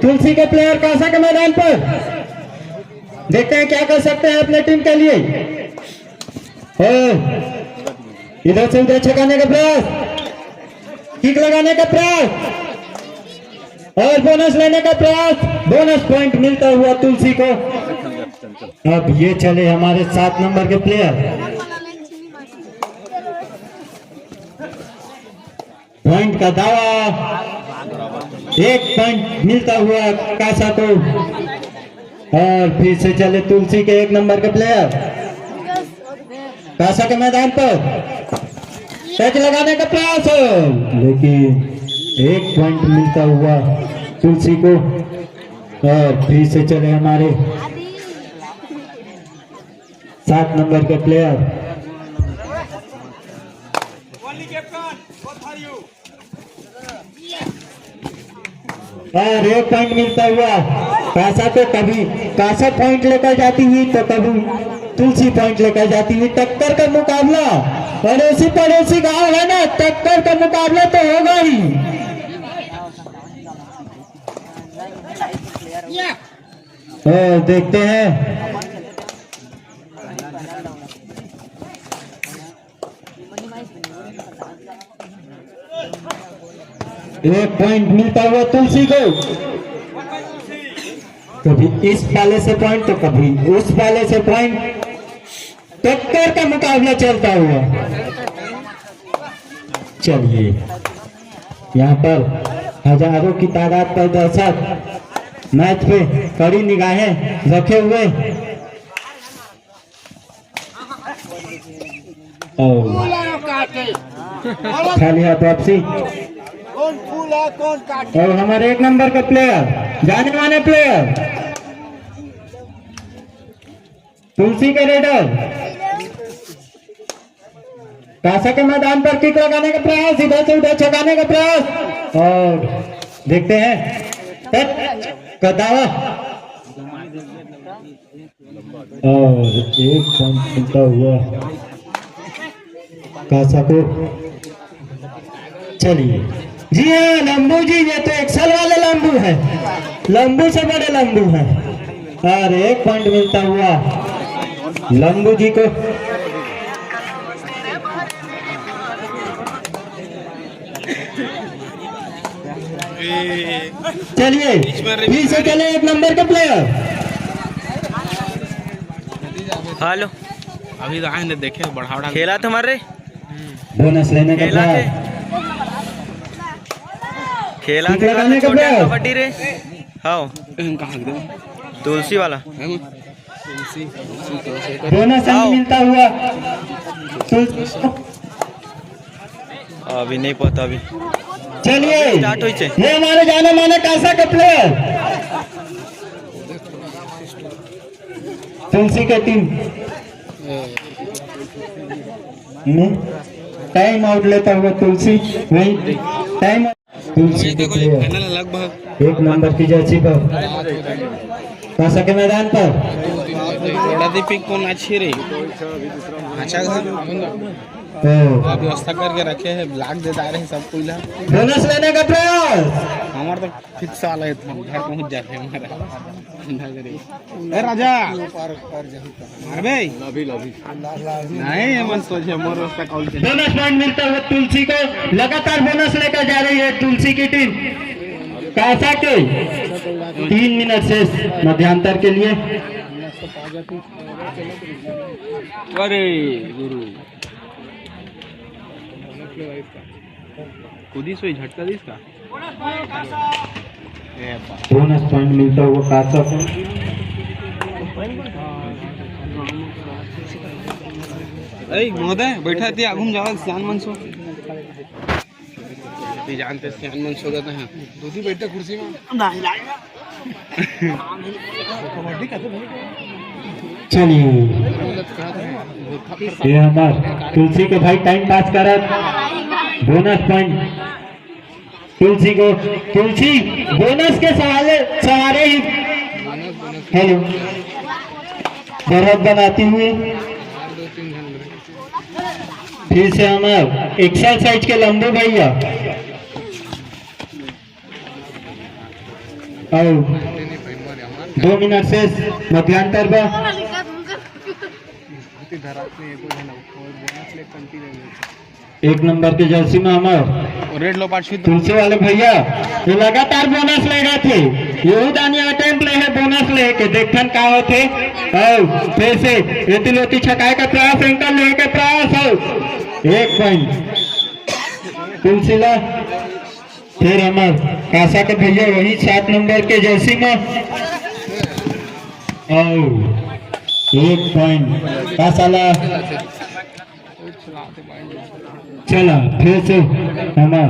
तुलसी के प्लेयर कासा के मैदान पर देखते हैं क्या कर सकते हैं अपने टीम के लिए। इधर से उधर छकाने का प्रयास, किक लगाने का प्रयास और बोनस लेने का प्रयास। बोनस पॉइंट मिलता हुआ तुलसी को। अब ये चले हमारे 7 नंबर के प्लेयर। पॉइंट का दावा, 1 पॉइंट मिलता हुआ कासा को। और फिर से चले तुलसी के 1 नंबर के प्लेयर कासा के मैदान पर कैच लगाने का प्रयास, लेकिन 1 पॉइंट मिलता हुआ तुलसी को। और फिर से चले हमारे 7 नंबर के प्लेयर। और 1 पॉइंट मिलता हुआ कासा को। कभी कासा पॉइंट लेकर जाती हुई तो कभी तुलसी पॉइंट लेकर जाती हुई। टक्कर का मुकाबला, पड़ोसी पड़ोसी गांव है ना, टक्कर का मुकाबला तो होगा ही। देखते हैं एक पॉइंट मिलता हुआ तुलसी को। कभी इस पाले से पॉइंट तो कभी उस पाले से पॉइंट। टक्कर का मुकाबला चलता हुआ। चलिए, यहाँ पर हजारों की तादाद पर दर्शक मैच पे कड़ी निगाहें रखे हुए। खाली हाथ वापसी। और हमारे 1 नंबर का प्लेयर, जाने माने प्लेयर तुलसी के रेडर कासा के मैदान पर किक लगाने का प्रयास, इधर से उधर छकाने का प्रयास। और देखते हैं का दावा। और 1 पॉइंट मिलता हुआ कासा को। चलिए जी हाँ, लंबू जी, ये तो एक्सल वाले लंबू है, लंबू से बड़े लंबू हैं। और 1 पॉइंट मिलता हुआ लंबू जी को। चलिए फिर से चले 1 नंबर के प्लेयर। हेलो, अभी तो आए देखे बढ़ावड़ा खेला तुम्हारे बोनस लेने का प्रयास, खेला किक लगाने का प्रयास। कबड्डी रे। हाँ, तुलसी वाला बोनस मिलता हुआ अभी नहीं पता अभी। चलिए, स्टार्ट हुई छे। ये हमारे जाने माने कासा के प्लेयर तुलसी के टीम टाइम आउट लेता हुआ तुलसी। वही टाइम तुलसी के प्लेयर लगभग 1 नंबर की जर्सी पर कासा के मैदान पर। कौन अच्छी रे, अच्छा व्यवस्था करके रखे है, ब्लॉक दे रहे हैं सबको। बोनस लेने का प्रयास। हमारा तो फिक्स वाला है, घर पहुंच जाते हैं हमारा। राजा नहीं मन सोचे मोर व्यवस्था कॉल। बोनस पॉइंट मिलता हुआ तुलसी को। लगातार बोनस लेकर जा रही है तुलसी की टीम। कासा के 3 मिनट से मध्यांतर के लिए। अरे गुरु खुदी सोई झटका दी इसका। बोनस पॉइंट मिलता हुआ कासा को। अरे महोदय बैठा थी घूम जाओ सियान मनसो जानते सियान मनसो कहते हैं दूधी बैठे कुर्सी में। चलिए, ये हमारा तुलसी के भाई टाइम पास कर बोनस पॉइंट तुलसी को। तुलसी बोनस के सहारे ही हेलो बढ़त बनाती हुई। फिर से हमारे एक्सल साइज के लंबू भैया और 2 मिनट से मध्यांतर बा एक नंबर के जर्सी में हमार रेड लो पार्ट तुलसी वाले भैया ये लगातार बोनस लेगा थे यही दानी अटेम्प्ट ले है बोनस ले के देखन का होते और फिर से एतिलोती छकाए का प्रयास एंकर ले के प्रयास हो 1 पॉइंट तुलसी ला फिर हमार कासा के भैया वही 7 नंबर के जर्सी में और 1 पॉइंट कासा ला चला फिर से हमार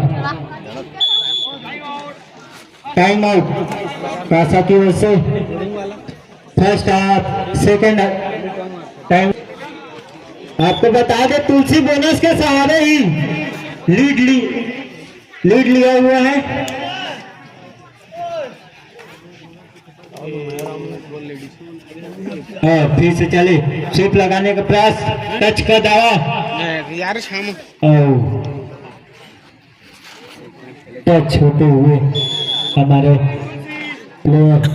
टाइम आउट कासा की वजह से फर्स्ट हाफ सेकेंड टाइम आपको बता दे तुलसी बोनस के सहारे ही लीड लिया हुआ है। हाँ फिर से चले स्विप लगाने का प्रयास टच का दावा यार शाम टच होते हुए हमारे प्लेयर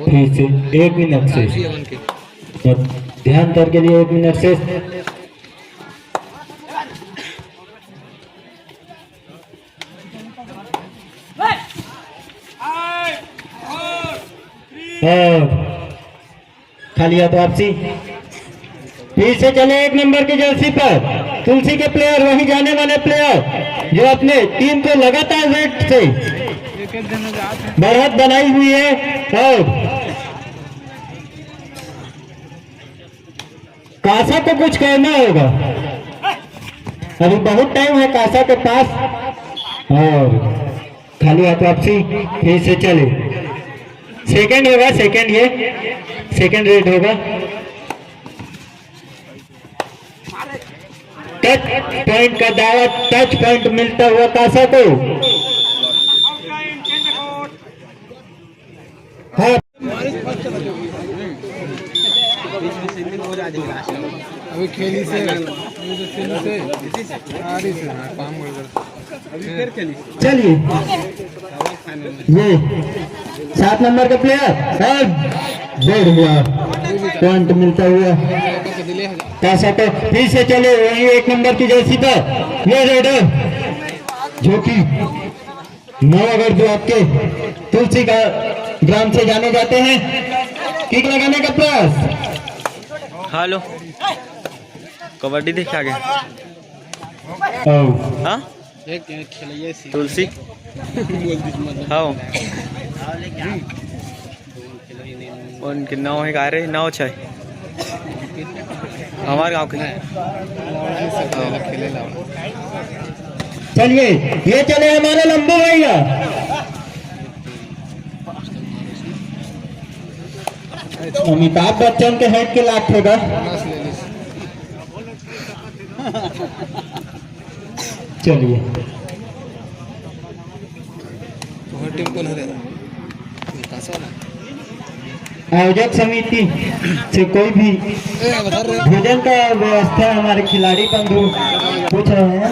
फिर से 1 मिनट से ध्यान कर के लिए 1 मिनट से खाली हाथ वापसी फिर से चले 1 नंबर की जर्सी पर तुलसी के प्लेयर वही जाने वाले प्लेयर जो अपने टीम को लगातार रेट से बढ़त बनाई हुई है और कासा को कुछ करना होगा अभी बहुत टाइम है कासा के पास और खाली हाथ वापसी फिर से चले सेकंड होगा सेकंड रेड होगा टच पॉइंट का दावा टच पॉइंट मिलता हुआ कासा को हाँ अभी खेली से चलिए ये 7 नंबर का प्लेयर डेढ़ हुआ पॉइंट मिलता हुआ कैसा तो फिर से चले वही 1 नंबर की जर्सी पर ये रेडर जो कि नवागढ़ ब्लॉक के तुलसी का ग्राम से जाने जाते हैं किक लगाने का प्रयास हेलो कबड्डी देख आगे हाँ तुलसी हाँ उनके 9 है गा रहे 9 छै हमारे गाँव के चलिए ये चले हमारे लंबू भैया अमिताभ बच्चन के हेड के लाख होगा चलिए आयोजक समिति से कोई भी भोजन का व्यवस्था हमारे खिलाड़ी बंधु पूछ रहे हैं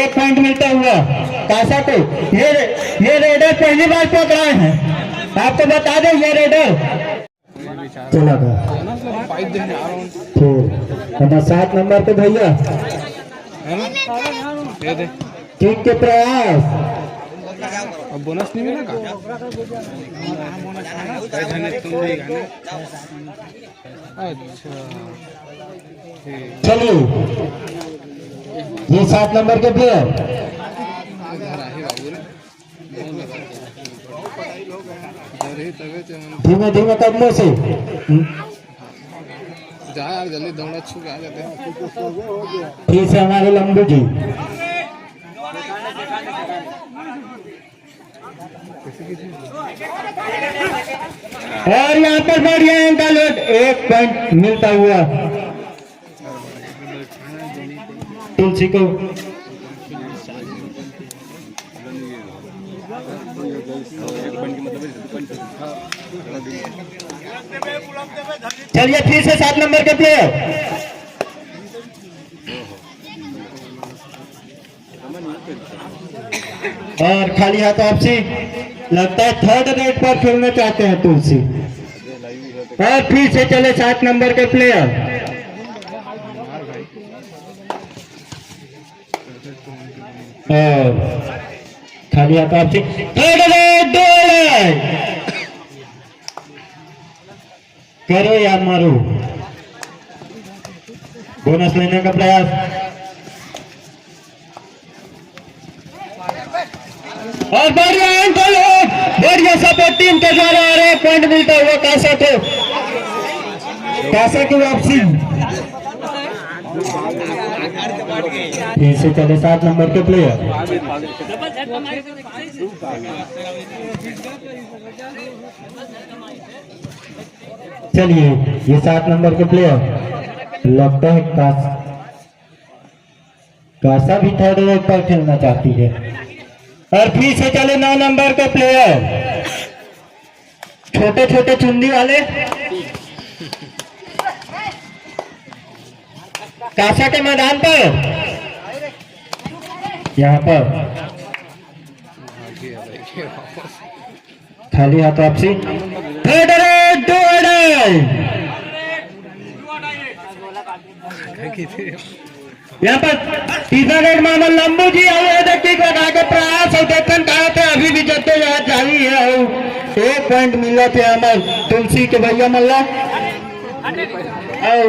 1 पॉइंट मिलता हुआ कासा को ये रेडर पहली बार पकड़ाए हैं आपको बता दें ये रेडर चला गया तो 7 नंबर पे भैया ठीक के प्रयास अब बोनस नहीं मिला अच्छा चलिए ये 7 नंबर के प्लेयर धीमे धीमे कदमों से जा यार जल्दी दौड़ा छू के आ जाते हैं फिर से हमारे लंबू जी और यहाँ पर बढ़िया इनका लोड 1 पॉइंट मिलता हुआ तुलसी को चलिए फिर से 7 नंबर के प्लेयर और खाली हाथ आपसी लगता है थर्ड रेट पर खेलना चाहते हैं तुलसी। और फिर से चले 7 नंबर के प्लेयर। और खाली हाथ आपसी थर्ड रेट 2 करो या मारो। बोनस लेने का प्रयास और बढ़िया एंकल हो, बढ़िया सपोर्ट टीम के द्वारा और 1 पॉइंट मिलता हुआ कासा को, कासा की वापसी। फिर से चले 7 नंबर के प्लेयर। चलिए ये 7 नंबर के प्लेयर लगता है कासा भी थर्ड रेट पर खेलना चाहती है। और फिर से चले 9 नंबर के प्लेयर, छोटे छोटे चुंडी वाले कासा के मैदान पर, यहाँ पर खाली हाथ वापसी थर्ड रेट 2 यहाँ पर तीसरा रेड मामला लंबू जी किक लगा के प्रयास और देखन कहा थे अभी भी जद्दोजहद जारी है। 1 पॉइंट मिला थे हमारे तुलसी के भैया मल्ला। और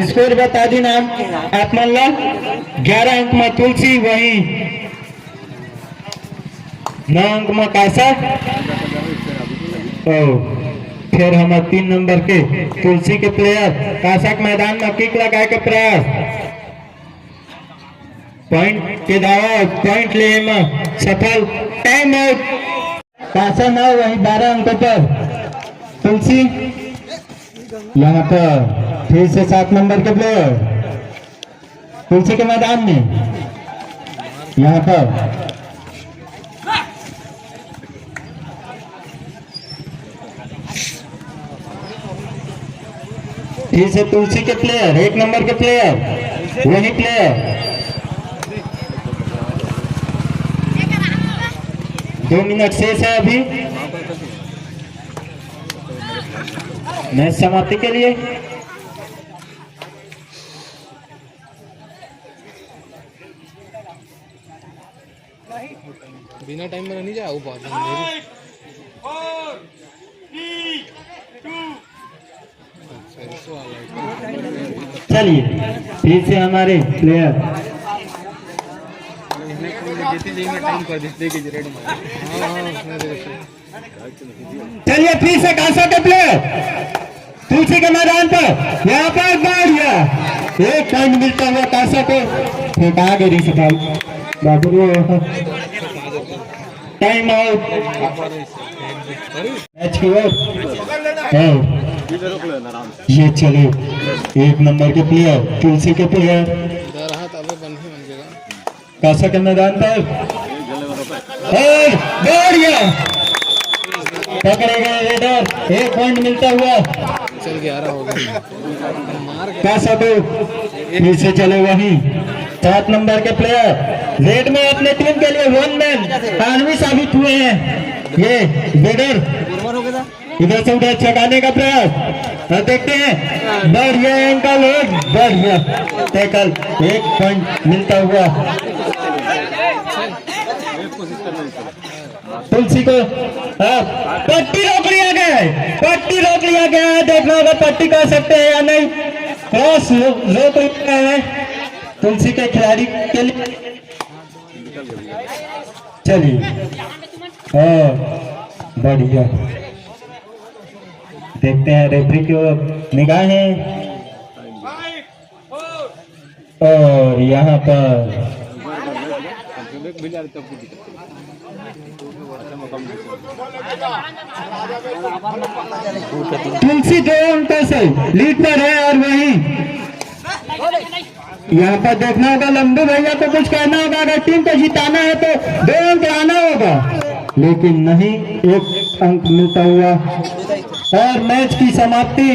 स्कोर बता दी नाम आप मल्ला 11 अंक में तुलसी, वही 9 अंक में कासा। फिर हमारे 3 नंबर के तुलसी के प्लेयर कासा के मैदान में किक लगा के प्रयास, पॉइंट के दावा पॉइंट ले में सफल। टाइम आउट कासा ना, वही 12 अंकों पर तुलसी। यहाँ पर फिर से 7 नंबर के प्लेयर तुलसी के मैदान में, यहाँ पर फिर से तुलसी के प्लेयर 1 नंबर के प्लेयर, वही प्लेयर 2 मिनट शेष है अभी मैच समाप्ति के लिए। बिना टाइम में नहीं जाए वो बात। चलिए फिर से हमारे प्लेयर चलिए फिर से कासा के प्लेयर तुलसी के मैदान पर, यहाँ पर बढ़िया 1 पॉइंट मिलता हुआ कासा को। फेंका गई सफल बाबू। टाइम आउट मैच की ओर। ये चले 1 नंबर के प्लेयर तुलसी के प्लेयर कासा के मैदान पर, बढ़िया पकड़े गए रेडर। 1 पॉइंट मिलता हुआ चल 11 हो गया कासा को। फिर से चले वही 7 नंबर के प्लेयर रेड में अपने टीम के लिए 1 मैन आदमी साबित हुए हैं। ये रेडर इधर से उधर चकाने का प्रयास और देखते हैं बढ़िया एंकल हो, बढ़िया टैकल। 1 पॉइंट मिलता हुआ तुलसी को। पट्टी रोक लिया गया है, पट्टी रोक लिया गया है। देखना होगा पट्टी कर सकते हैं या नहीं। क्रॉस रोक लिया है तुलसी के खिलाड़ी के लिए। चलिए बढ़िया देखते हैं रेफरी की निगाहें। और यहाँ पर तुलसी 2 अंकों से लीड पर है। और वहीं यहाँ पर देखना होगा लंबू भैया को कुछ कहना होगा। अगर टीम को जिताना है तो 2 अंक लाना होगा, लेकिन नहीं 1 अंक मिलता हुआ। और मैच की समाप्ति